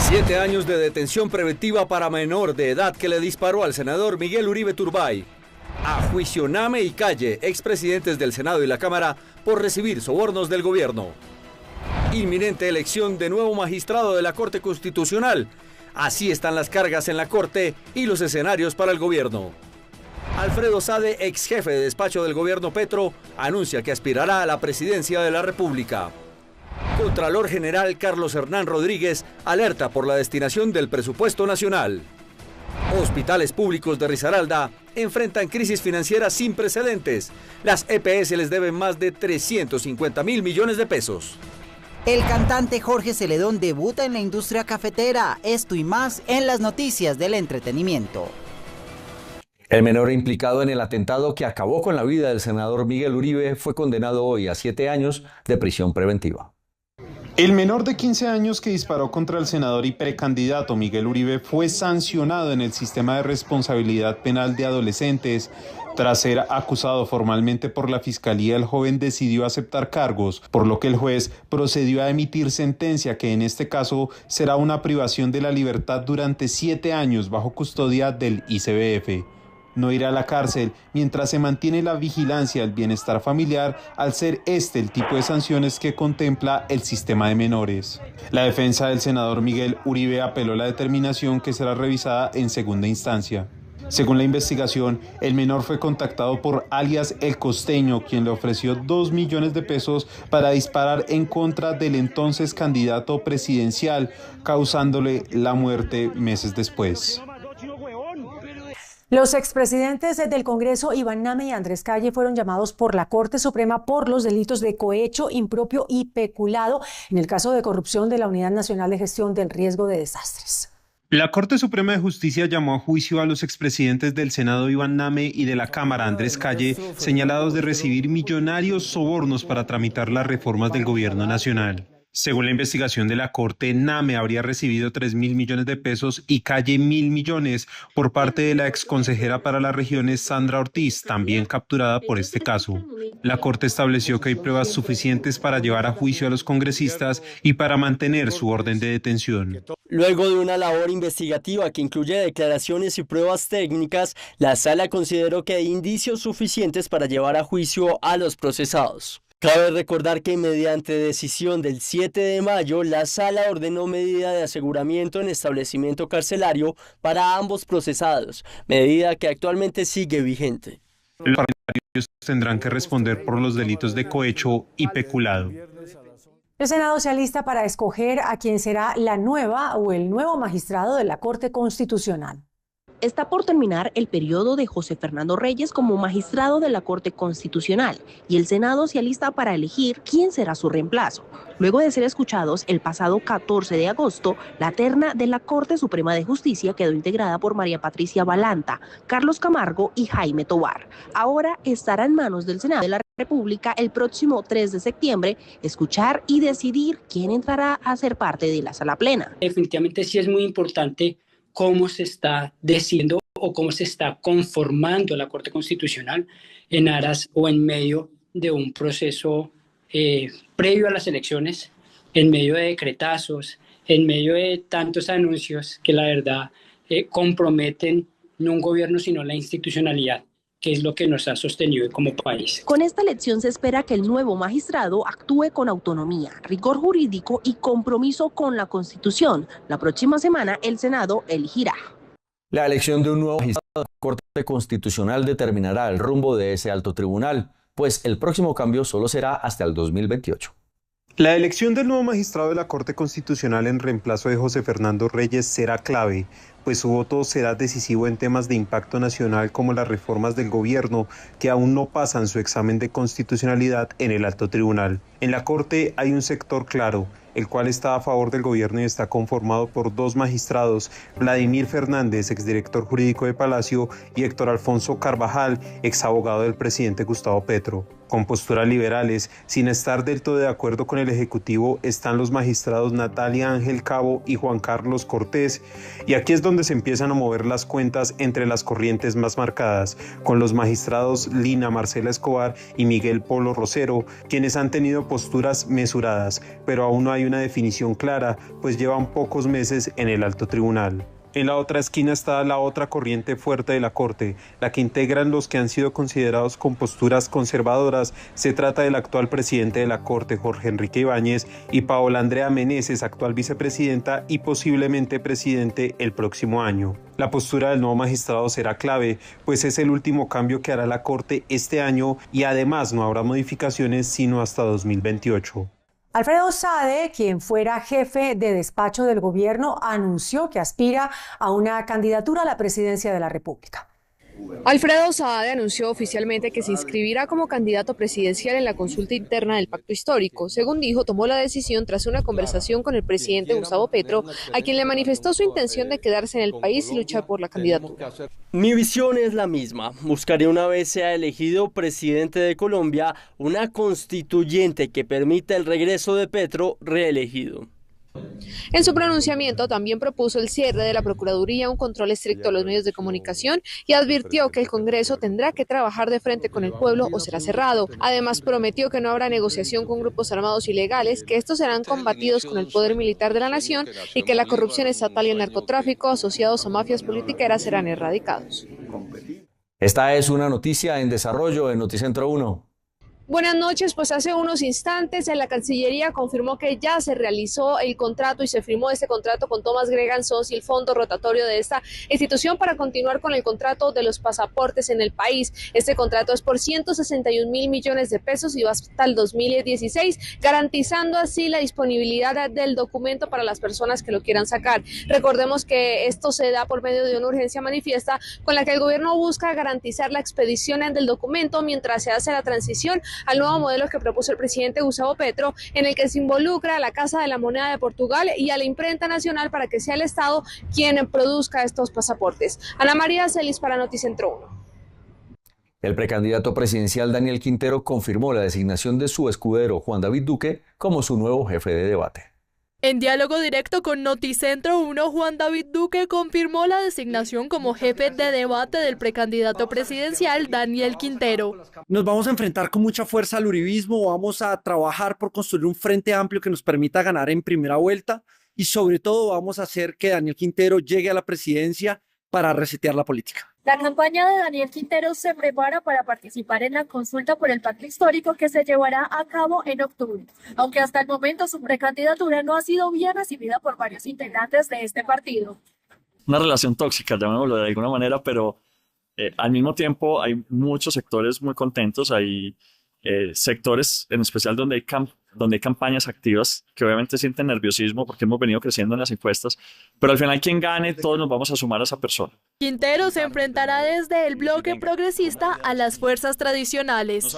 7 años de detención preventiva para menor de edad que le disparó al senador Miguel Uribe Turbay. A juicio Name y Calle, expresidentes del Senado y la Cámara, por recibir sobornos del gobierno. Inminente elección de nuevo magistrado de la Corte Constitucional. Así están las cargas en la Corte y los escenarios para el gobierno. Alfredo Sade, ex jefe de despacho del gobierno Petro, anuncia que aspirará a la presidencia de la República. Contralor General Carlos Hernán Rodríguez alerta por la destinación del presupuesto nacional. Hospitales públicos de Risaralda enfrentan crisis financiera sin precedentes. Las EPS les deben más de 350.000 millones de pesos. El cantante Jorge Celedón debuta en la industria cafetera. Esto y más en las noticias del entretenimiento. El menor implicado en el atentado que acabó con la vida del senador Miguel Uribe fue condenado hoy a 7 años de prisión preventiva. El menor de 15 años que disparó contra el senador y precandidato Miguel Uribe fue sancionado en el sistema de responsabilidad penal de adolescentes. Tras ser acusado formalmente por la Fiscalía, el joven decidió aceptar cargos, por lo que el juez procedió a emitir sentencia que en este caso será una privación de la libertad durante 7 años bajo custodia del ICBF. No irá a la cárcel mientras se mantiene la vigilancia del bienestar familiar, al ser este el tipo de sanciones que contempla el sistema de menores. La defensa del senador Miguel Uribe apeló la determinación, que será revisada en segunda instancia. Según la investigación, el menor fue contactado por alias El Costeño, quien le ofreció 2 millones de pesos para disparar en contra del entonces candidato presidencial, causándole la muerte meses después. Los expresidentes del Congreso, Iván Name y Andrés Calle, fueron llamados por la Corte Suprema por los delitos de cohecho, impropio y peculado en el caso de corrupción de la Unidad Nacional de Gestión del Riesgo de Desastres. La Corte Suprema de Justicia llamó a juicio a los expresidentes del Senado Iván Name y de la Cámara Andrés Calle, señalados de recibir millonarios sobornos para tramitar las reformas del gobierno nacional. Según la investigación de la Corte, Name habría recibido 3.000 millones de pesos y Calle 1.000 millones por parte de la exconsejera para las regiones Sandra Ortiz, también capturada por este caso. La Corte estableció que hay pruebas suficientes para llevar a juicio a los congresistas y para mantener su orden de detención. Luego de una labor investigativa que incluye declaraciones y pruebas técnicas, la Sala consideró que hay indicios suficientes para llevar a juicio a los procesados. Cabe recordar que mediante decisión del 7 de mayo, la Sala ordenó medida de aseguramiento en establecimiento carcelario para ambos procesados, medida que actualmente sigue vigente. Los parlamentarios tendrán que responder por los delitos de cohecho y peculado. El Senado se alista para escoger a quien será la nueva o el nuevo magistrado de la Corte Constitucional. Está por terminar el periodo de José Fernando Reyes como magistrado de la Corte Constitucional y el Senado se alista para elegir quién será su reemplazo. Luego de ser escuchados el pasado 14 de agosto, la terna de la Corte Suprema de Justicia quedó integrada por María Patricia Balanta, Carlos Camargo y Jaime Tovar. Ahora estará en manos del Senado de la República el próximo 3 de septiembre escuchar y decidir quién entrará a ser parte de la sala plena. Definitivamente sí es muy importante cómo se está decidiendo o cómo se está conformando la Corte Constitucional en aras o en medio de un proceso previo a las elecciones, en medio de decretazos, en medio de tantos anuncios que la verdad comprometen no un gobierno sino la institucionalidad, que es lo que nos ha sostenido como país. Con esta elección se espera que el nuevo magistrado actúe con autonomía, rigor jurídico y compromiso con la Constitución. La próxima semana el Senado elegirá. La elección de un nuevo magistrado de la Corte Constitucional determinará el rumbo de ese alto tribunal, pues el próximo cambio solo será hasta el 2028. La elección del nuevo magistrado de la Corte Constitucional en reemplazo de José Fernando Reyes será clave, pues su voto será decisivo en temas de impacto nacional como las reformas del gobierno, que aún no pasan su examen de constitucionalidad en el alto tribunal. En la Corte hay un sector claro, el cual está a favor del gobierno y está conformado por 2 magistrados, Vladimir Fernández, exdirector jurídico de Palacio, y Héctor Alfonso Carvajal, exabogado del presidente Gustavo Petro. Con posturas liberales, sin estar del todo de acuerdo con el Ejecutivo, están los magistrados Natalia Ángel Cabo y Juan Carlos Cortés, y aquí es donde donde se empiezan a mover las cuentas entre las corrientes más marcadas, con los magistrados Lina Marcela Escobar y Miguel Polo Rosero, quienes han tenido posturas mesuradas, pero aún no hay una definición clara, pues llevan pocos meses en el alto tribunal. En la otra esquina está la otra corriente fuerte de la Corte, la que integran los que han sido considerados con posturas conservadoras. Se trata del actual presidente de la Corte, Jorge Enrique Ibáñez, y Paola Andrea Meneses, actual vicepresidenta y posiblemente presidente el próximo año. La postura del nuevo magistrado será clave, pues es el último cambio que hará la Corte este año y además no habrá modificaciones sino hasta 2028. Alfredo Saade, quien fuera jefe de despacho del gobierno, anunció que aspira a una candidatura a la presidencia de la República. Alfredo Saade anunció oficialmente que se inscribirá como candidato presidencial en la consulta interna del Pacto Histórico. Según dijo, tomó la decisión tras una conversación con el presidente Gustavo Petro, a quien le manifestó su intención de quedarse en el país y luchar por la candidatura. Mi visión es la misma. Buscaré, una vez sea elegido presidente de Colombia, una constituyente que permita el regreso de Petro reelegido. En su pronunciamiento también propuso el cierre de la Procuraduría, un control estricto a los medios de comunicación y advirtió que el Congreso tendrá que trabajar de frente con el pueblo o será cerrado. Además, prometió que no habrá negociación con grupos armados ilegales, que estos serán combatidos con el poder militar de la nación y que la corrupción estatal y el narcotráfico asociados a mafias politiqueras serán erradicados. Esta es una noticia en desarrollo en Noticentro 1. Buenas noches, pues hace unos instantes la Cancillería confirmó que ya se realizó el contrato y se firmó este contrato con Thomas Gregan Sos y el fondo rotatorio de esta institución para continuar con el contrato de los pasaportes en el país. Este contrato es por 161 mil millones de pesos y va hasta el 2016, garantizando así la disponibilidad del documento para las personas que lo quieran sacar. Recordemos que esto se da por medio de una urgencia manifiesta con la que el gobierno busca garantizar la expedición del documento mientras se hace la transición al nuevo modelo que propuso el presidente Gustavo Petro, en el que se involucra a la Casa de la Moneda de Portugal y a la imprenta nacional para que sea el Estado quien produzca estos pasaportes. Ana María Celis para Noticentro 1. El precandidato presidencial Daniel Quintero confirmó la designación de su escudero Juan David Duque como su nuevo jefe de debate. En diálogo directo con Noticentro 1, Juan David Duque confirmó la designación como jefe de debate del precandidato presidencial Daniel Quintero. Nos vamos a enfrentar con mucha fuerza al uribismo, vamos a trabajar por construir un frente amplio que nos permita ganar en primera vuelta y sobre todo vamos a hacer que Daniel Quintero llegue a la presidencia para resetear la política. La campaña de Daniel Quintero se prepara para participar en la consulta por el Pacto Histórico que se llevará a cabo en octubre, aunque hasta el momento su precandidatura no ha sido bien recibida por varios integrantes de este partido. Una relación tóxica, llamémoslo de alguna manera, pero al mismo tiempo hay muchos sectores muy contentos, hay sectores en especial donde hay campañas activas que obviamente sienten nerviosismo porque hemos venido creciendo en las encuestas, pero al final quien gane, todos nos vamos a sumar a esa persona. Quintero se enfrentará desde el bloque progresista a las fuerzas tradicionales.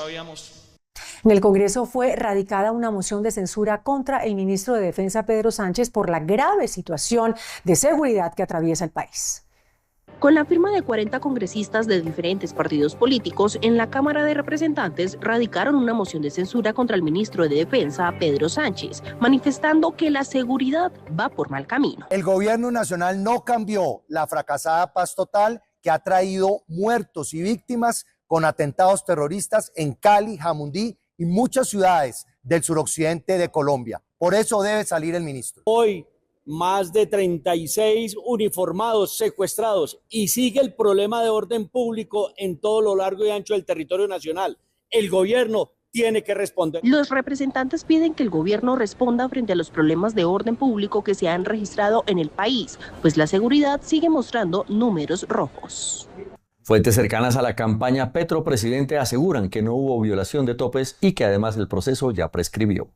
En el Congreso fue radicada una moción de censura contra el ministro de Defensa Pedro Sánchez por la grave situación de seguridad que atraviesa el país. Con la firma de 40 congresistas de diferentes partidos políticos, en la Cámara de Representantes radicaron una moción de censura contra el ministro de Defensa, Pedro Sánchez, manifestando que la seguridad va por mal camino. El gobierno nacional no cambió la fracasada paz total que ha traído muertos y víctimas con atentados terroristas en Cali, Jamundí y muchas ciudades del suroccidente de Colombia. Por eso debe salir el ministro. Hoy, más de 36 uniformados secuestrados y sigue el problema de orden público en todo lo largo y ancho del territorio nacional. El gobierno tiene que responder. Los representantes piden que el gobierno responda frente a los problemas de orden público que se han registrado en el país, pues la seguridad sigue mostrando números rojos. Fuentes cercanas a la campaña Petro Presidente aseguran que no hubo violación de topes y que además el proceso ya prescribió.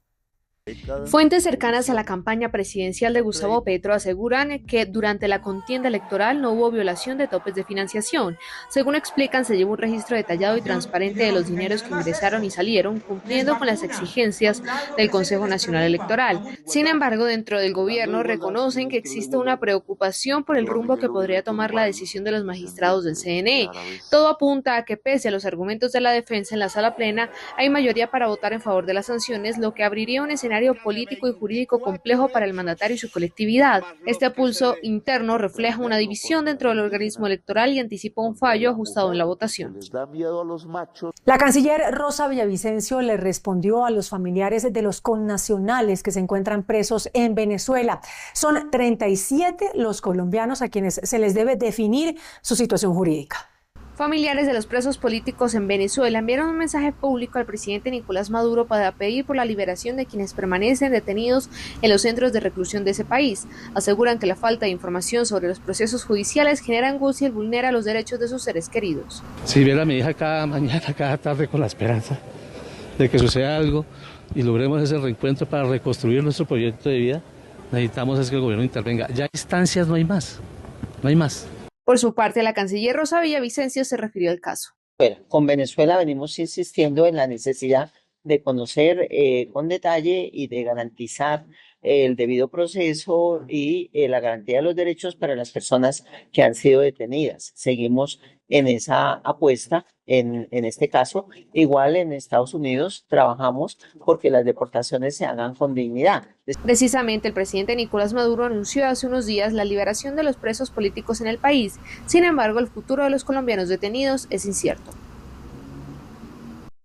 Fuentes cercanas a la campaña presidencial de Gustavo Petro aseguran que durante la contienda electoral no hubo violación de topes de financiación. Según explican, se llevó un registro detallado y transparente de los dineros que ingresaron y salieron, cumpliendo con las exigencias del Consejo Nacional Electoral. Sin embargo, dentro del gobierno reconocen que existe una preocupación por el rumbo que podría tomar la decisión de los magistrados del CNE. Todo apunta a que, pese a los argumentos de la defensa en la sala plena, hay mayoría para votar en favor de las sanciones, lo que abriría un escenario escenario político y jurídico complejo para el mandatario y su colectividad. Este pulso interno refleja una división dentro del organismo electoral y anticipa un fallo ajustado en la votación. La canciller Rosa Villavicencio le respondió a los familiares de los connacionales que se encuentran presos en Venezuela. Son 37 los colombianos a quienes se les debe definir su situación jurídica. Familiares de los presos políticos en Venezuela enviaron un mensaje público al presidente Nicolás Maduro para pedir por la liberación de quienes permanecen detenidos en los centros de reclusión de ese país. Aseguran que la falta de información sobre los procesos judiciales genera angustia y vulnera los derechos de sus seres queridos. Si viera a mi hija cada mañana, cada tarde con la esperanza de que suceda algo y logremos ese reencuentro para reconstruir nuestro proyecto de vida, necesitamos es que el gobierno intervenga. Ya instancias no hay más, no hay más. Por su parte, la canciller Rosa Villavicencio se refirió al caso. Bueno, con Venezuela venimos insistiendo en la necesidad de conocer con detalle y de garantizar el debido proceso y la garantía de los derechos para las personas que han sido detenidas. Seguimos en esa apuesta, en este caso. Igual en Estados Unidos trabajamos porque las deportaciones se hagan con dignidad. Precisamente el presidente Nicolás Maduro anunció hace unos días la liberación de los presos políticos en el país. Sin embargo, el futuro de los colombianos detenidos es incierto.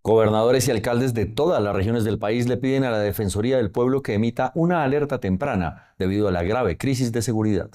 Gobernadores y alcaldes de todas las regiones del país le piden a la Defensoría del Pueblo que emita una alerta temprana debido a la grave crisis de seguridad.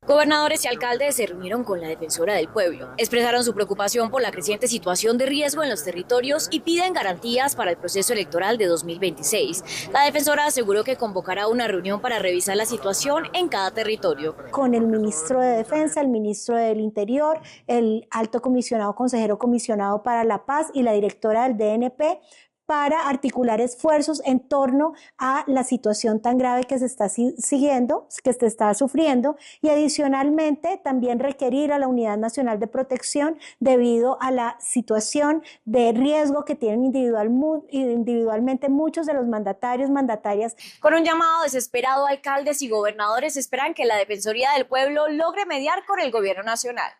Gobernadores y alcaldes se reunieron con la Defensora del Pueblo, expresaron su preocupación por la creciente situación de riesgo en los territorios y piden garantías para el proceso electoral de 2026. La defensora aseguró que convocará una reunión para revisar la situación en cada territorio. Con el ministro de Defensa, el ministro del Interior, el alto comisionado, consejero comisionado para la paz y la directora del DNP, para articular esfuerzos en torno a la situación tan grave que se está siguiendo, que se está sufriendo, y adicionalmente también requerir a la Unidad Nacional de Protección debido a la situación de riesgo que tienen individualmente muchos de los mandatarias. Con un llamado desesperado, alcaldes y gobernadores esperan que la Defensoría del Pueblo logre mediar con el gobierno nacional.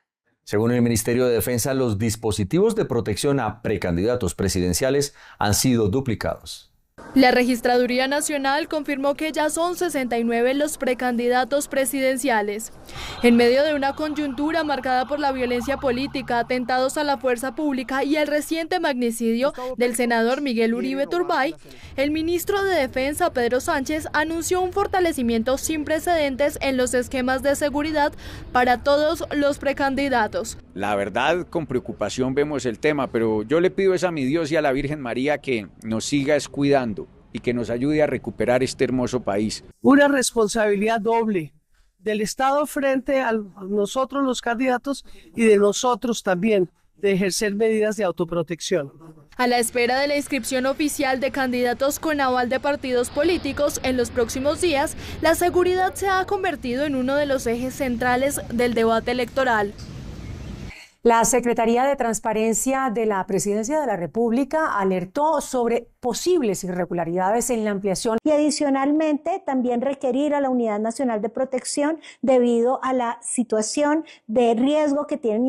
Según el Ministerio de Defensa, los dispositivos de protección a precandidatos presidenciales han sido duplicados. La Registraduría Nacional confirmó que ya son 69 los precandidatos presidenciales. En medio de una coyuntura marcada por la violencia política, atentados a la fuerza pública y el reciente magnicidio del senador Miguel Uribe Turbay, el ministro de Defensa, Pedro Sánchez, anunció un fortalecimiento sin precedentes en los esquemas de seguridad para todos los precandidatos. La verdad, con preocupación vemos el tema, pero yo le pido a mi Dios y a la Virgen María que nos siga cuidando y que nos ayude a recuperar este hermoso país. Una responsabilidad doble del Estado frente a nosotros los candidatos y de nosotros también, de ejercer medidas de autoprotección. A la espera de la inscripción oficial de candidatos con aval de partidos políticos en los próximos días, la seguridad se ha convertido en uno de los ejes centrales del debate electoral. La Secretaría de Transparencia de la Presidencia de la República alertó sobre posibles irregularidades en la ampliación. Y adicionalmente también requerir a la Unidad Nacional de Protección debido a la situación de riesgo que tienen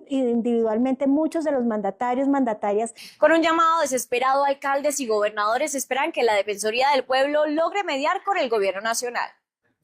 individualmente muchos de los mandatarias. Con un llamado desesperado, alcaldes y gobernadores esperan que la Defensoría del Pueblo logre mediar con el gobierno nacional.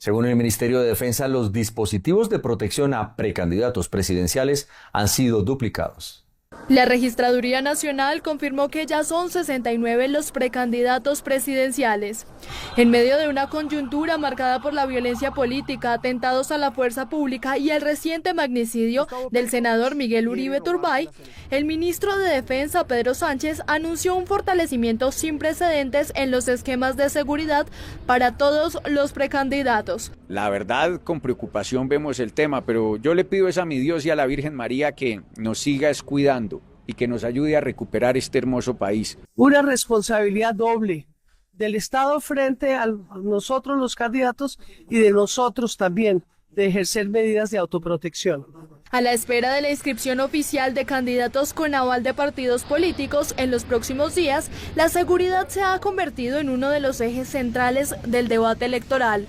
Según el Ministerio de Defensa, los dispositivos de protección a precandidatos presidenciales han sido duplicados. La Registraduría Nacional confirmó que ya son 69 los precandidatos presidenciales. En medio de una coyuntura marcada por la violencia política, atentados a la fuerza pública y el reciente magnicidio del senador Miguel Uribe Turbay, el ministro de Defensa, Pedro Sánchez, anunció un fortalecimiento sin precedentes en los esquemas de seguridad para todos los precandidatos. La verdad, con preocupación vemos el tema, pero yo le pido a mi Dios y a la Virgen María que nos siga cuidando y que nos ayude a recuperar este hermoso país. Una responsabilidad doble del Estado frente a nosotros los candidatos y de nosotros también, de ejercer medidas de autoprotección. A la espera de la inscripción oficial de candidatos con aval de partidos políticos en los próximos días, la seguridad se ha convertido en uno de los ejes centrales del debate electoral.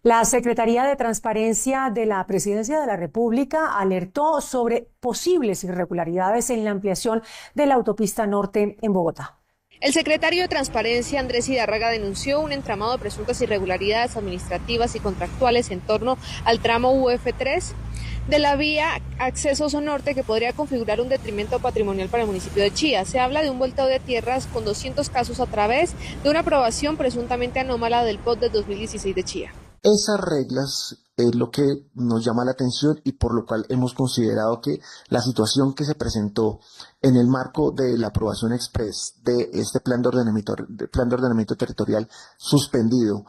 La Secretaría de Transparencia de la Presidencia de la República alertó sobre posibles irregularidades en la ampliación de la autopista norte en Bogotá. El secretario de Transparencia, Andrés Hidárraga, denunció un entramado de presuntas irregularidades administrativas y contractuales en torno al tramo UF3 de la vía Acceso Norte, que podría configurar un detrimento patrimonial para el municipio de Chía. Se habla de un volteo de tierras con 200 casos a través de una aprobación presuntamente anómala del POT de 2016 de Chía. Esas reglas es lo que nos llama la atención y por lo cual hemos considerado que la situación que se presentó en el marco de la aprobación express de este plan de ordenamiento territorial suspendido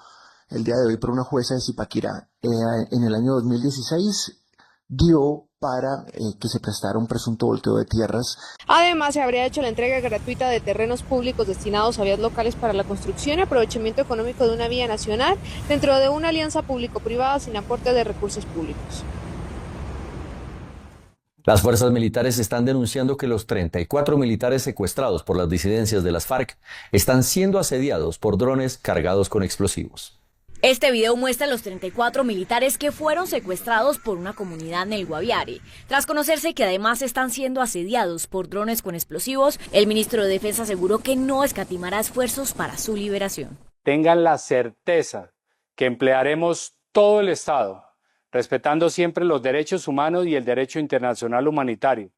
el día de hoy por una jueza de Zipaquirá en el año 2016 dio para que se prestara un presunto volteo de tierras. Además, se habría hecho la entrega gratuita de terrenos públicos destinados a vías locales para la construcción y aprovechamiento económico de una vía nacional dentro de una alianza público-privada sin aporte de recursos públicos. Las fuerzas militares están denunciando que los 34 militares secuestrados por las disidencias de las FARC están siendo asediados por drones cargados con explosivos. Este video muestra a los 34 militares que fueron secuestrados por una comunidad en el Guaviare. Tras conocerse que además están siendo asediados por drones con explosivos, el ministro de Defensa aseguró que no escatimará esfuerzos para su liberación. Tengan la certeza que emplearemos todo el Estado, respetando siempre los derechos humanos y el derecho internacional humanitario,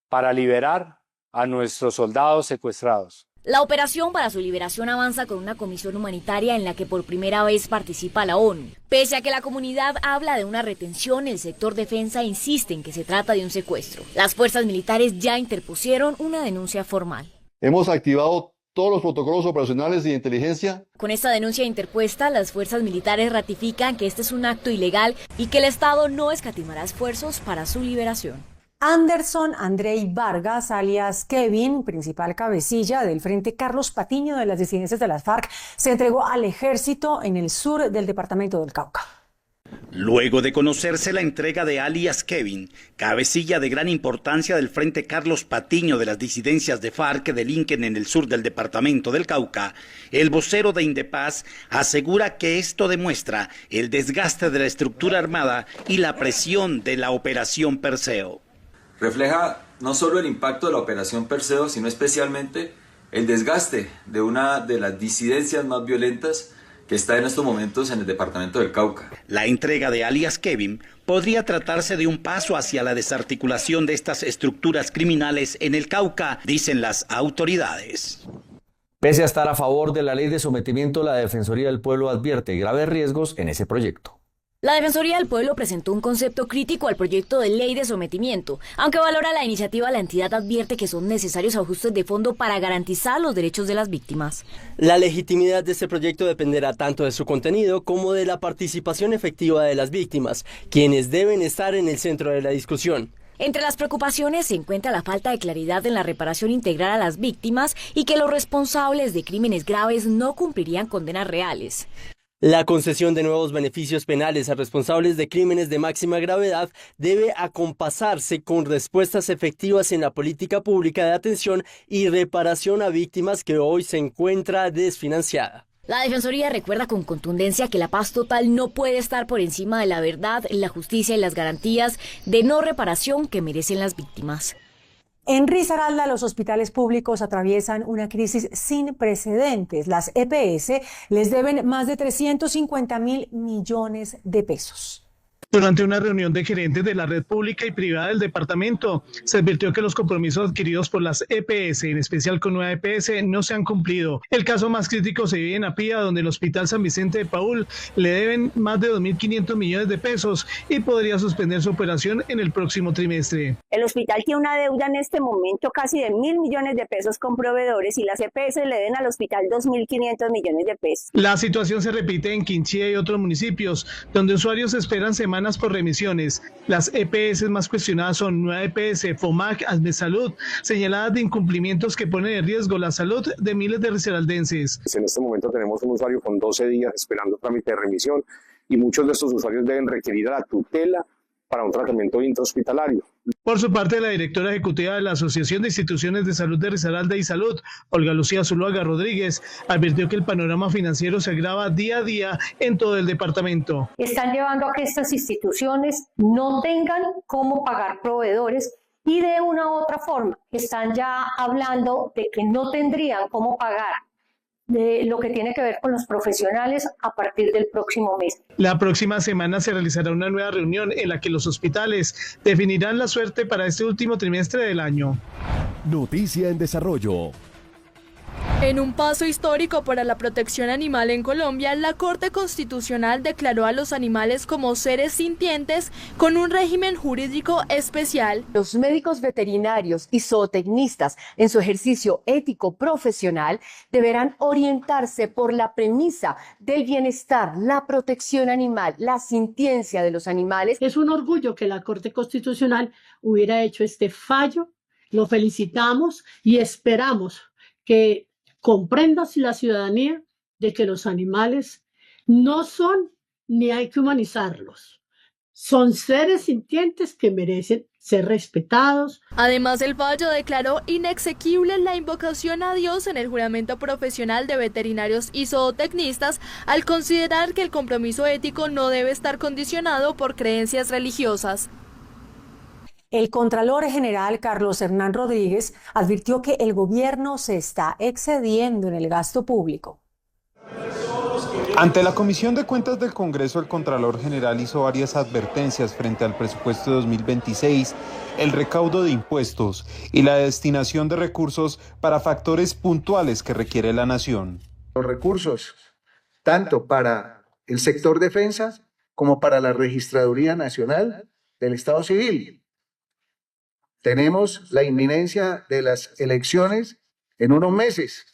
para liberar a nuestros soldados secuestrados. La operación para su liberación avanza con una comisión humanitaria en la que por primera vez participa la ONU. Pese a que la comunidad habla de una retención, el sector defensa insiste en que se trata de un secuestro. Las fuerzas militares ya interpusieron una denuncia formal. Hemos activado todos los protocolos operacionales de inteligencia. Con esta denuncia interpuesta, las fuerzas militares ratifican que este es un acto ilegal y que el Estado no escatimará esfuerzos para su liberación. Anderson Andrei Vargas, alias Kevin, principal cabecilla del Frente Carlos Patiño de las disidencias de las FARC, se entregó al ejército en el sur del departamento del Cauca. Luego de conocerse la entrega de alias Kevin, cabecilla de gran importancia del Frente Carlos Patiño de las disidencias de FARC que delinquen en el sur del departamento del Cauca, el vocero de Indepaz asegura que esto demuestra el desgaste de la estructura armada y la presión de la operación Perseo. Refleja no solo el impacto de la operación Perseo, sino especialmente el desgaste de una de las disidencias más violentas que está en estos momentos en el departamento del Cauca. La entrega de alias Kevin podría tratarse de un paso hacia la desarticulación de estas estructuras criminales en el Cauca, dicen las autoridades. Pese a estar a favor de la ley de sometimiento, la Defensoría del Pueblo advierte graves riesgos en ese proyecto. La Defensoría del Pueblo presentó un concepto crítico al proyecto de ley de sometimiento. Aunque valora la iniciativa, la entidad advierte que son necesarios ajustes de fondo para garantizar los derechos de las víctimas. La legitimidad de este proyecto dependerá tanto de su contenido como de la participación efectiva de las víctimas, quienes deben estar en el centro de la discusión. Entre las preocupaciones se encuentra la falta de claridad en la reparación integral a las víctimas y que los responsables de crímenes graves no cumplirían condenas reales. La concesión de nuevos beneficios penales a responsables de crímenes de máxima gravedad debe acompasarse con respuestas efectivas en la política pública de atención y reparación a víctimas que hoy se encuentra desfinanciada. La Defensoría recuerda con contundencia que la paz total no puede estar por encima de la verdad, la justicia y las garantías de no reparación que merecen las víctimas. En Risaralda, los hospitales públicos atraviesan una crisis sin precedentes. Las EPS les deben más de 350.000 millones de pesos. Durante una reunión de gerentes de la red pública y privada del departamento, se advirtió que los compromisos adquiridos por las EPS, en especial con Nueva EPS, no se han cumplido. El caso más crítico se vive en Apía, donde el Hospital San Vicente de Paúl le deben más de 2.500 millones de pesos y podría suspender su operación en el próximo trimestre. El hospital tiene una deuda en este momento casi de 1.000 millones de pesos con proveedores y las EPS le deben al hospital 2.500 millones de pesos. La situación se repite en Quinchía y otros municipios, donde usuarios esperan semanas por remisiones. Las EPS más cuestionadas son Nueva EPS, FOMAC, Asmesalud, señaladas de incumplimientos que ponen en riesgo la salud de miles de risaraldenses. En este momento tenemos un usuario con 12 días esperando trámite de remisión y muchos de estos usuarios deben requerir la tutela para un tratamiento intrahospitalario. Por su parte, la directora ejecutiva de la Asociación de Instituciones de Salud de Risaralda y Salud, Olga Lucía Zuluaga Rodríguez, advirtió que el panorama financiero se agrava día a día en todo el departamento. Están llevando a que estas instituciones no tengan cómo pagar proveedores Y de una u otra forma, están ya hablando de que no tendrían cómo pagar de lo que tiene que ver con los profesionales a partir del próximo mes. La próxima semana se realizará una nueva reunión en la que los hospitales definirán la suerte para este último trimestre del año. Noticia en desarrollo. En un paso histórico para la protección animal en Colombia, la Corte Constitucional declaró a los animales como seres sintientes con un régimen jurídico especial. Los médicos veterinarios y zootecnistas, en su ejercicio ético profesional, deberán orientarse por la premisa del bienestar, la protección animal, la sintiencia de los animales. Es un orgullo que la Corte Constitucional hubiera hecho este fallo. Lo felicitamos y esperamos que comprenda la ciudadanía de que los animales no son ni hay que humanizarlos. Son seres sintientes que merecen ser respetados. Además, el fallo declaró inexequible la invocación a Dios en el juramento profesional de veterinarios y zootecnistas al considerar que el compromiso ético no debe estar condicionado por creencias religiosas. El Contralor General Carlos Hernán Rodríguez advirtió que el gobierno se está excediendo en el gasto público. Ante la Comisión de Cuentas del Congreso, el Contralor General hizo varias advertencias frente al presupuesto de 2026, el recaudo de impuestos y la destinación de recursos para factores puntuales que requiere la nación. Los recursos, tanto para el sector defensa como para la Registraduría Nacional del Estado Civil. Tenemos la inminencia de las elecciones en unos meses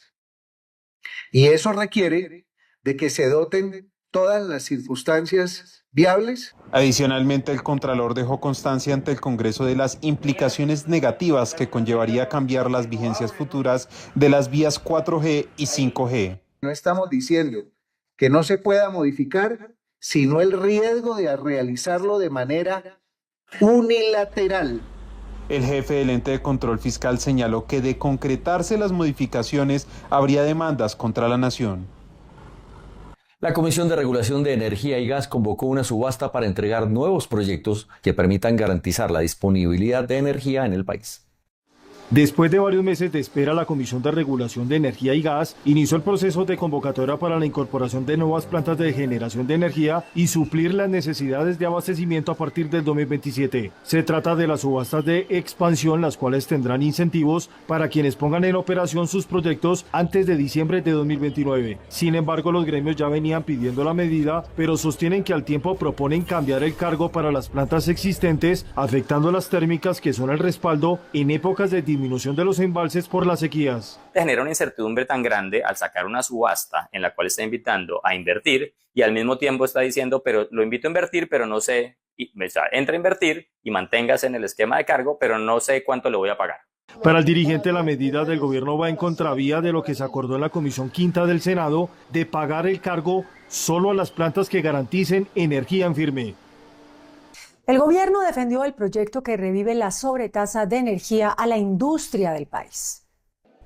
y eso requiere de que se doten todas las circunstancias viables. Adicionalmente, el Contralor dejó constancia ante el Congreso de las implicaciones negativas que conllevaría cambiar las vigencias futuras de las vías 4G y 5G. No estamos diciendo que no se pueda modificar, sino el riesgo de realizarlo de manera unilateral. El jefe del ente de control fiscal señaló que de concretarse las modificaciones habría demandas contra la nación. La Comisión de Regulación de Energía y Gas convocó una subasta para entregar nuevos proyectos que permitan garantizar la disponibilidad de energía en el país. Después de varios meses de espera, la Comisión de Regulación de Energía y Gas inició el proceso de convocatoria para la incorporación de nuevas plantas de generación de energía y suplir las necesidades de abastecimiento a partir del 2027. Se trata de las subastas de expansión, las cuales tendrán incentivos para quienes pongan en operación sus proyectos antes de diciembre de 2029. Sin embargo, los gremios ya venían pidiendo la medida, pero sostienen que al tiempo proponen cambiar el cargo para las plantas existentes, afectando las térmicas que son el respaldo en épocas de disminución de los embalses por las sequías. Genera una incertidumbre tan grande al sacar una subasta en la cual está invitando a invertir y al mismo tiempo está diciendo, pero lo invito a invertir, pero no sé, entra a invertir y manténgase en el esquema de cargo, pero no sé cuánto le voy a pagar. Para el dirigente, la medida del gobierno va en contravía de lo que se acordó en la Comisión Quinta del Senado de pagar el cargo solo a las plantas que garanticen energía en firme. El gobierno defendió el proyecto que revive la sobretasa de energía a la industria del país.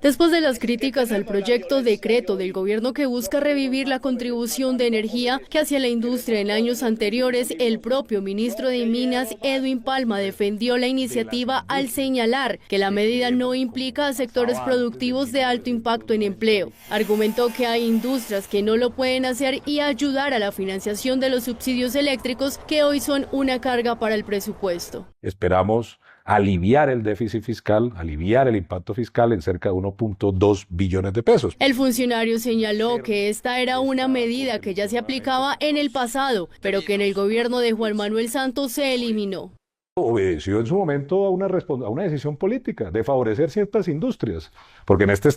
Después de las críticas al proyecto decreto del gobierno que busca revivir la contribución de energía que hacía la industria en años anteriores, el propio ministro de Minas, Edwin Palma, defendió la iniciativa al señalar que la medida no implica a sectores productivos de alto impacto en empleo. Argumentó que hay industrias que no lo pueden hacer y ayudar a la financiación de los subsidios eléctricos que hoy son una carga para el presupuesto. Esperamos aliviar el déficit fiscal, aliviar el impacto fiscal en cerca de 1.2 billones de pesos. El funcionario señaló que esta era una medida que ya se aplicaba en el pasado, pero que en el gobierno de Juan Manuel Santos se eliminó. Obedeció en su momento a una decisión política de favorecer ciertas industrias, porque en este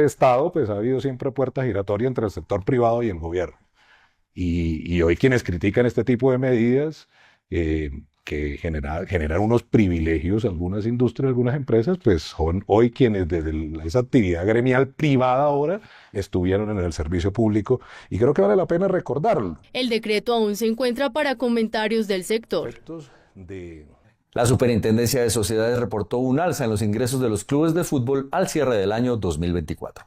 estado pues ha habido siempre puerta giratoria entre el sector privado y el gobierno. Y hoy quienes critican este tipo de medidas que generan unos privilegios a algunas industrias, algunas empresas, pues son hoy quienes desde esa actividad gremial privada ahora estuvieron en el servicio público y creo que vale la pena recordarlo. El decreto aún se encuentra para comentarios del sector. La Superintendencia de Sociedades reportó un alza en los ingresos de los clubes de fútbol al cierre del año 2024.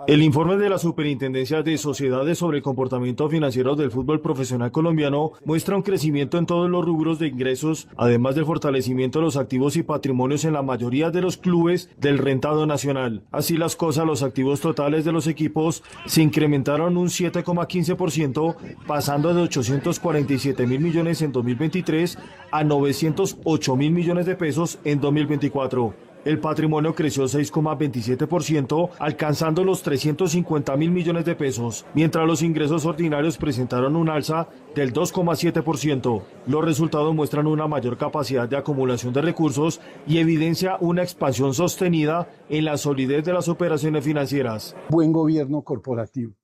El informe de la Superintendencia de Sociedades sobre el comportamiento financiero del fútbol profesional colombiano muestra un crecimiento en todos los rubros de ingresos, además del fortalecimiento de los activos y patrimonios en la mayoría de los clubes del rentado nacional. Así las cosas, los activos totales de los equipos se incrementaron un 7,15%, pasando de 847.000 millones en 2023 a 908.000 millones de pesos en 2024. El patrimonio creció 6,27%, alcanzando los 350.000 millones de pesos, mientras los ingresos ordinarios presentaron un alza del 2,7%. Los resultados muestran una mayor capacidad de acumulación de recursos y evidencia una expansión sostenida en la solidez de las operaciones financieras. Buen gobierno corporativo.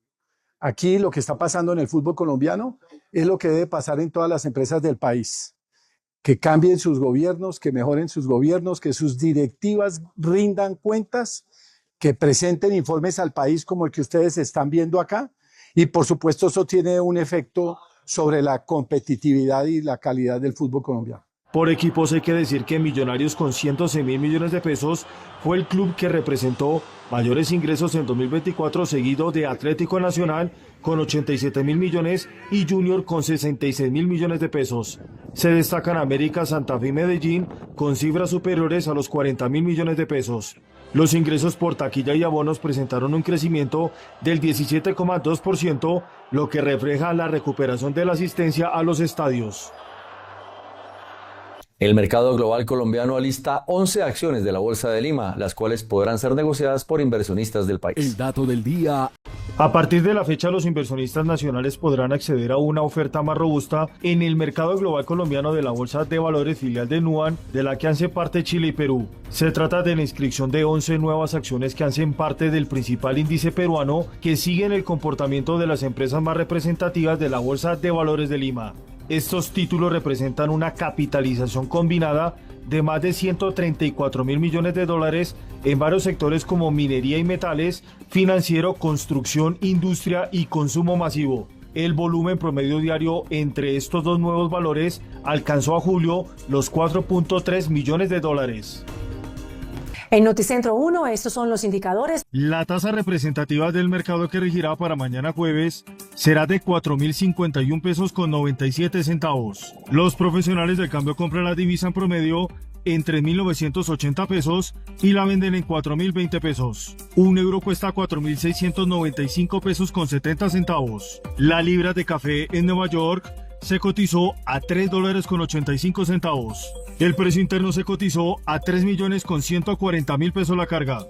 Aquí lo que está pasando en el fútbol colombiano es lo que debe pasar en todas las empresas del país. Que cambien sus gobiernos, que mejoren sus gobiernos, que sus directivas rindan cuentas, que presenten informes al país como el que ustedes están viendo acá. Y por supuesto eso tiene un efecto sobre la competitividad y la calidad del fútbol colombiano. Por equipos hay que decir que Millonarios con 106.000 millones de pesos fue el club que representó mayores ingresos en 2024, seguido de Atlético Nacional con 87.000 millones y Junior con 66.000 millones de pesos. Se destacan América, Santa Fe y Medellín con cifras superiores a los 40.000 millones de pesos. Los ingresos por taquilla y abonos presentaron un crecimiento del 17,2%, lo que refleja la recuperación de la asistencia a los estadios. El mercado global colombiano alista 11 acciones de la Bolsa de Lima, las cuales podrán ser negociadas por inversionistas del país. El dato del día. A partir de la fecha, los inversionistas nacionales podrán acceder a una oferta más robusta en el mercado global colombiano de la Bolsa de Valores filial de Nuan, de la que hacen parte Chile y Perú. Se trata de la inscripción de 11 nuevas acciones que hacen parte del principal índice peruano, que siguen el comportamiento de las empresas más representativas de la Bolsa de Valores de Lima. Estos títulos representan una capitalización combinada de más de 134.000 millones de dólares en varios sectores como minería y metales, financiero, construcción, industria y consumo masivo. El volumen promedio diario entre estos dos nuevos valores alcanzó a julio los 4.3 millones de dólares. En Noticentro 1, estos son los indicadores. La tasa representativa del mercado que regirá para mañana jueves será de 4.051 pesos con 97 centavos. Los profesionales del cambio compran la divisa en promedio en 3.980 pesos y la venden en 4.020 pesos. Un euro cuesta 4.695 pesos con 70 centavos. La libra de café en Nueva York se cotizó a $3.85. El precio interno se cotizó a 3.140.000 pesos la carga.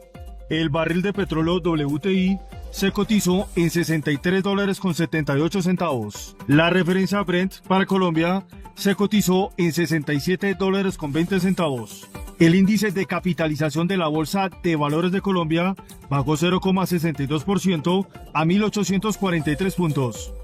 El barril de petróleo WTI se cotizó en $63.78. La referencia Brent para Colombia se cotizó en $67.20. El índice de capitalización de la Bolsa de Valores de Colombia bajó 0,62% a 1.843 puntos.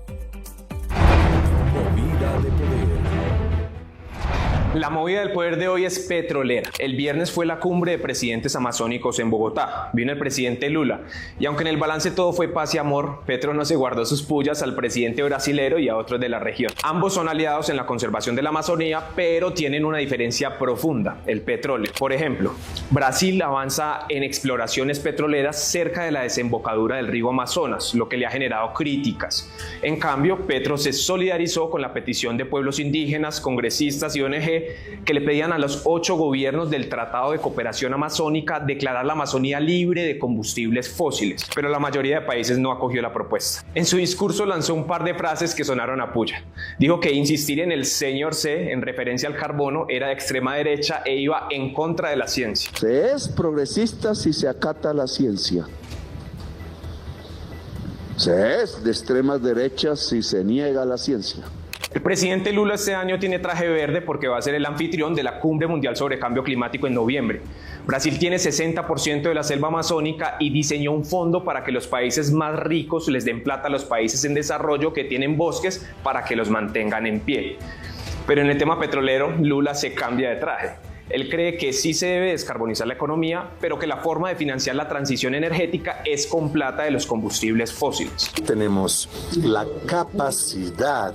La movida del poder de hoy es petrolera. El viernes fue la cumbre de presidentes amazónicos en Bogotá. Vino el presidente Lula. Y aunque en el balance todo fue paz y amor, Petro no se guardó sus pullas al presidente brasilero y a otros de la región. Ambos son aliados en la conservación de la Amazonía, pero tienen una diferencia profunda: el petróleo. Por ejemplo, Brasil avanza en exploraciones petroleras cerca de la desembocadura del río Amazonas, lo que le ha generado críticas. En cambio, Petro se solidarizó con la petición de pueblos indígenas, congresistas y ONG que le pedían a los 8 gobiernos del Tratado de Cooperación Amazónica declarar la Amazonía libre de combustibles fósiles, pero la mayoría de países no acogió la propuesta. En su discurso lanzó un par de frases que sonaron a puya. Dijo que insistir en el señor C, en referencia al carbono, era de extrema derecha e iba en contra de la ciencia. Se es progresista si se acata la ciencia. Se es de extremas derechas si se niega la ciencia. El presidente Lula este año tiene traje verde porque va a ser el anfitrión de la Cumbre Mundial sobre Cambio Climático en noviembre. Brasil tiene 60% de la selva amazónica y diseñó un fondo para que los países más ricos les den plata a los países en desarrollo que tienen bosques para que los mantengan en pie. Pero en el tema petrolero, Lula se cambia de traje. Él cree que sí se debe descarbonizar la economía, pero que la forma de financiar la transición energética es con plata de los combustibles fósiles. Tenemos la capacidad,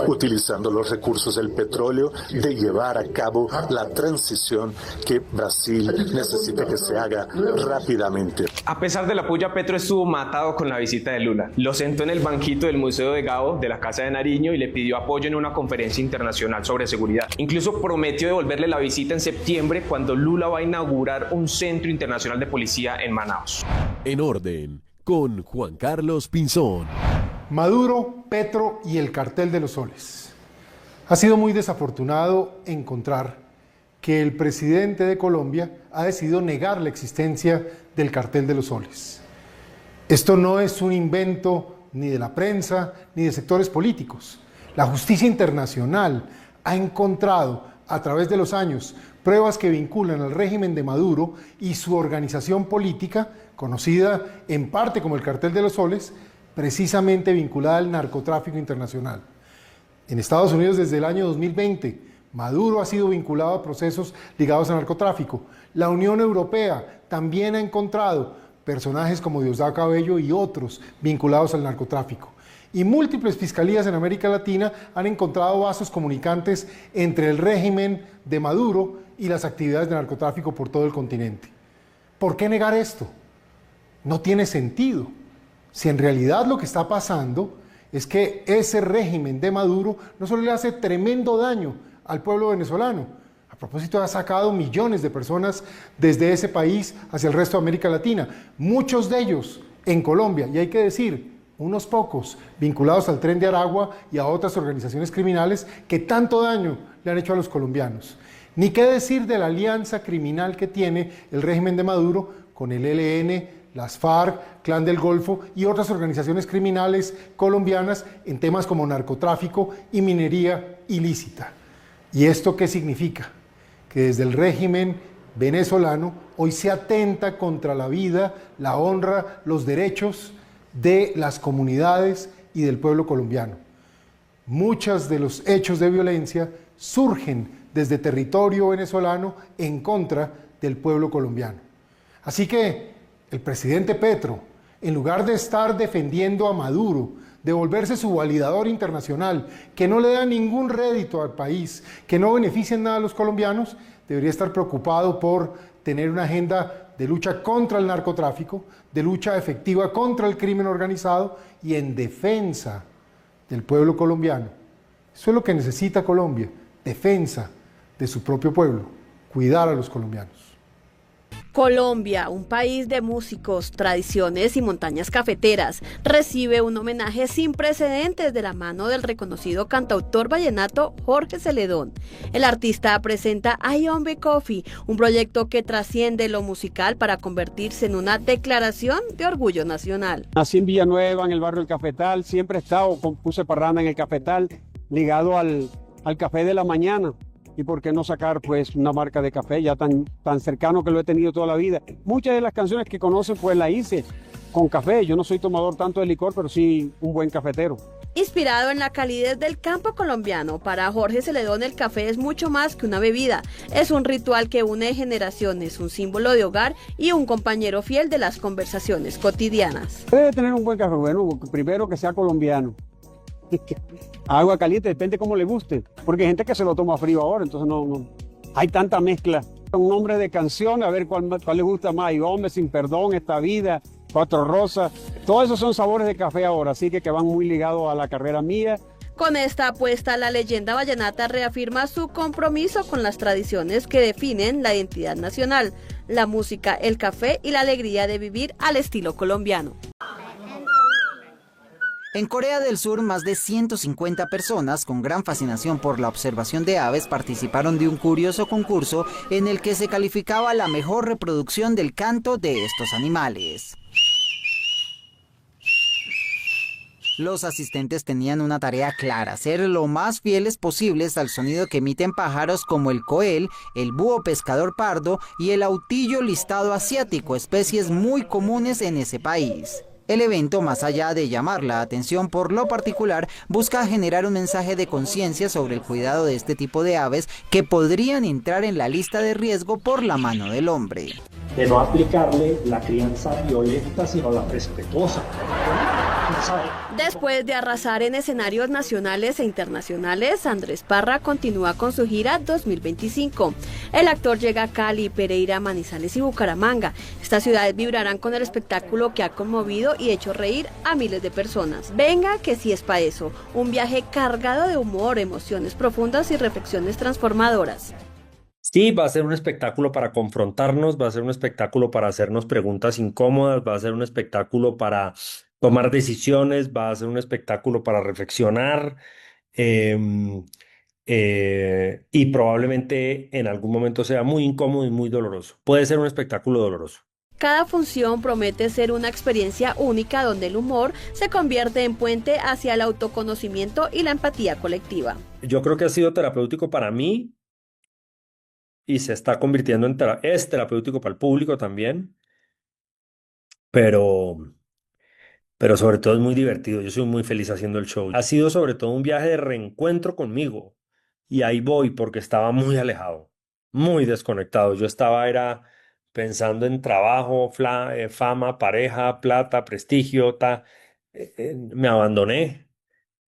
utilizando los recursos del petróleo, de llevar a cabo la transición que Brasil necesita que se haga rápidamente. A pesar de la puya, Petro estuvo matado con la visita de Lula. Lo sentó en el banquito del Museo de Gao de la Casa de Nariño y le pidió apoyo en una conferencia internacional sobre seguridad. Incluso prometió devolverle la visita en septiembre, cuando Lula va a inaugurar un centro internacional de policía en Manaus. En orden, con Juan Carlos Pinzón. Maduro, Petro y el cartel de los soles. Ha sido muy desafortunado encontrar que el presidente de Colombia ha decidido negar la existencia del cartel de los soles. Esto no es un invento ni de la prensa ni de sectores políticos. La justicia internacional ha encontrado a través de los años pruebas que vinculan al régimen de Maduro y su organización política, conocida en parte como el cartel de los soles, precisamente vinculada al narcotráfico internacional. En Estados Unidos, desde el año 2020, Maduro ha sido vinculado a procesos ligados al narcotráfico. La Unión Europea también ha encontrado personajes como Diosdado Cabello y otros vinculados al narcotráfico. Y múltiples fiscalías en América Latina han encontrado vasos comunicantes entre el régimen de Maduro y las actividades de narcotráfico por todo el continente. ¿Por qué negar esto? No tiene sentido. Si en realidad lo que está pasando es que ese régimen de Maduro no solo le hace tremendo daño al pueblo venezolano, a propósito ha sacado millones de personas desde ese país hacia el resto de América Latina, muchos de ellos en Colombia, y hay que decir, unos pocos vinculados al Tren de Aragua y a otras organizaciones criminales que tanto daño le han hecho a los colombianos. Ni qué decir de la alianza criminal que tiene el régimen de Maduro con el ELN, las FARC, Clan del Golfo y otras organizaciones criminales colombianas en temas como narcotráfico y minería ilícita. ¿Y esto qué significa? Que desde el régimen venezolano hoy se atenta contra la vida, la honra, los derechos de las comunidades y del pueblo colombiano. Muchos de los hechos de violencia surgen desde territorio venezolano en contra del pueblo colombiano. Así que el presidente Petro, en lugar de estar defendiendo a Maduro, de volverse su validador internacional, que no le da ningún rédito al país, que no beneficia en nada a los colombianos, debería estar preocupado por tener una agenda de lucha contra el narcotráfico, de lucha efectiva contra el crimen organizado y en defensa del pueblo colombiano. Eso es lo que necesita Colombia, defensa de su propio pueblo, cuidar a los colombianos. Colombia, un país de músicos, tradiciones y montañas cafeteras, recibe un homenaje sin precedentes de la mano del reconocido cantautor vallenato Jorge Celedón. El artista presenta Ayombe Coffee, un proyecto que trasciende lo musical para convertirse en una declaración de orgullo nacional. Nací en Villanueva, en el barrio del Cafetal, siempre he estado, puse parranda en el Cafetal, ligado al café de la mañana. Y por qué no sacar pues una marca de café ya tan cercano que lo he tenido toda la vida. Muchas de las canciones que conocen pues las hice con café. Yo no soy tomador tanto de licor, pero sí un buen cafetero. Inspirado en la calidez del campo colombiano, para Jorge Celedón el café es mucho más que una bebida. Es un ritual que une generaciones, un símbolo de hogar y un compañero fiel de las conversaciones cotidianas. Debe tener un buen café, bueno, primero que sea colombiano. Agua caliente, depende cómo le guste, porque hay gente que se lo toma frío ahora, entonces no hay tanta mezcla. Un nombre de canción, a ver cuál le gusta más. Ayombe, Sin Perdón, Esta Vida, Cuatro Rosas, todos esos son sabores de café ahora, así que van muy ligados a la carrera mía. Con esta apuesta, la leyenda vallenata reafirma su compromiso con las tradiciones que definen la identidad nacional, la música, el café y la alegría de vivir al estilo colombiano. En Corea del Sur, más de 150 personas con gran fascinación por la observación de aves participaron de un curioso concurso en el que se calificaba la mejor reproducción del canto de estos animales. Los asistentes tenían una tarea clara, ser lo más fieles posibles al sonido que emiten pájaros como el coel, el búho pescador pardo y el autillo listado asiático, especies muy comunes en ese país. El evento, más allá de llamar la atención por lo particular, busca generar un mensaje de conciencia sobre el cuidado de este tipo de aves que podrían entrar en la lista de riesgo por la mano del hombre. De no aplicarle la crianza violenta, sino la respetuosa. Después de arrasar en escenarios nacionales e internacionales, Andrés Parra continúa con su gira 2025. El actor llega a Cali, Pereira, Manizales y Bucaramanga. Estas ciudades vibrarán con el espectáculo que ha conmovido y hecho reír a miles de personas. Venga que sí es pa' eso, un viaje cargado de humor, emociones profundas y reflexiones transformadoras. Sí, va a ser un espectáculo para confrontarnos, va a ser un espectáculo para hacernos preguntas incómodas, va a ser un espectáculo para tomar decisiones, va a ser un espectáculo para reflexionar y probablemente en algún momento sea muy incómodo y muy doloroso. Puede ser un espectáculo doloroso. Cada función promete ser una experiencia única donde el humor se convierte en puente hacia el autoconocimiento y la empatía colectiva. Yo creo que ha sido terapéutico para mí y se está convirtiendo en es terapéutico para el público también, pero sobre todo es muy divertido. Yo soy muy feliz haciendo el show. Ha sido sobre todo un viaje de reencuentro conmigo y ahí voy porque estaba muy alejado, muy desconectado. Yo estaba pensando en trabajo, fama, pareja, plata, prestigio, me abandoné.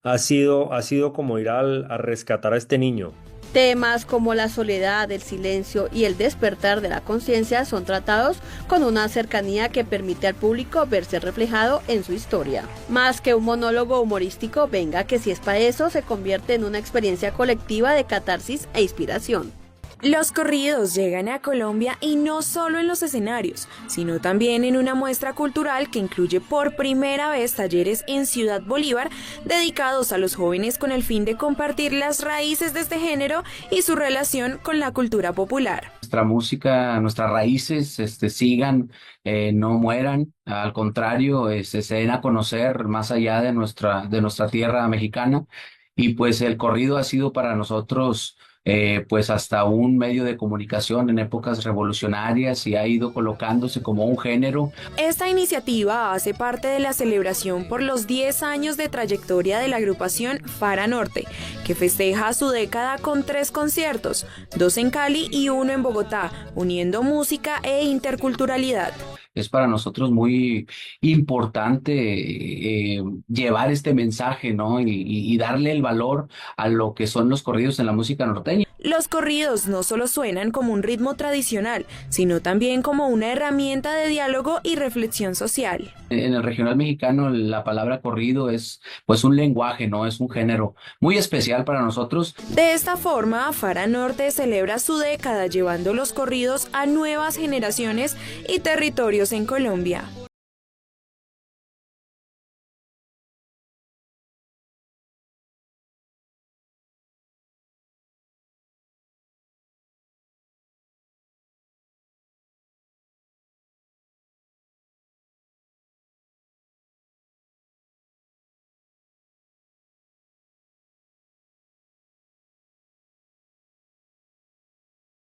Ha sido como ir a rescatar a este niño. Temas como la soledad, el silencio y el despertar de la conciencia son tratados con una cercanía que permite al público verse reflejado en su historia. Más que un monólogo humorístico, Venga que si es pa' eso, se convierte en una experiencia colectiva de catarsis e inspiración. Los corridos llegan a Colombia y no solo en los escenarios, sino también en una muestra cultural que incluye por primera vez talleres en Ciudad Bolívar dedicados a los jóvenes con el fin de compartir las raíces de este género y su relación con la cultura popular. Nuestra música, nuestras raíces sigan, no mueran, al contrario, se den a conocer más allá de nuestra tierra mexicana, y pues el corrido ha sido para nosotros pues hasta un medio de comunicación en épocas revolucionarias y ha ido colocándose como un género. Esta iniciativa hace parte de la celebración por los 10 años de trayectoria de la agrupación Fara Norte, que festeja su década con 3 conciertos, 2 en Cali y 1 en Bogotá, uniendo música e interculturalidad. Es para nosotros muy importante llevar este mensaje, ¿no? Y darle el valor a lo que son los corridos en la música norteña. Los corridos no solo suenan como un ritmo tradicional, sino también como una herramienta de diálogo y reflexión social. En el regional mexicano la palabra corrido es pues un lenguaje, ¿no? Es un género muy especial para nosotros. De esta forma, Fara Norte celebra su década llevando los corridos a nuevas generaciones y territorios en Colombia.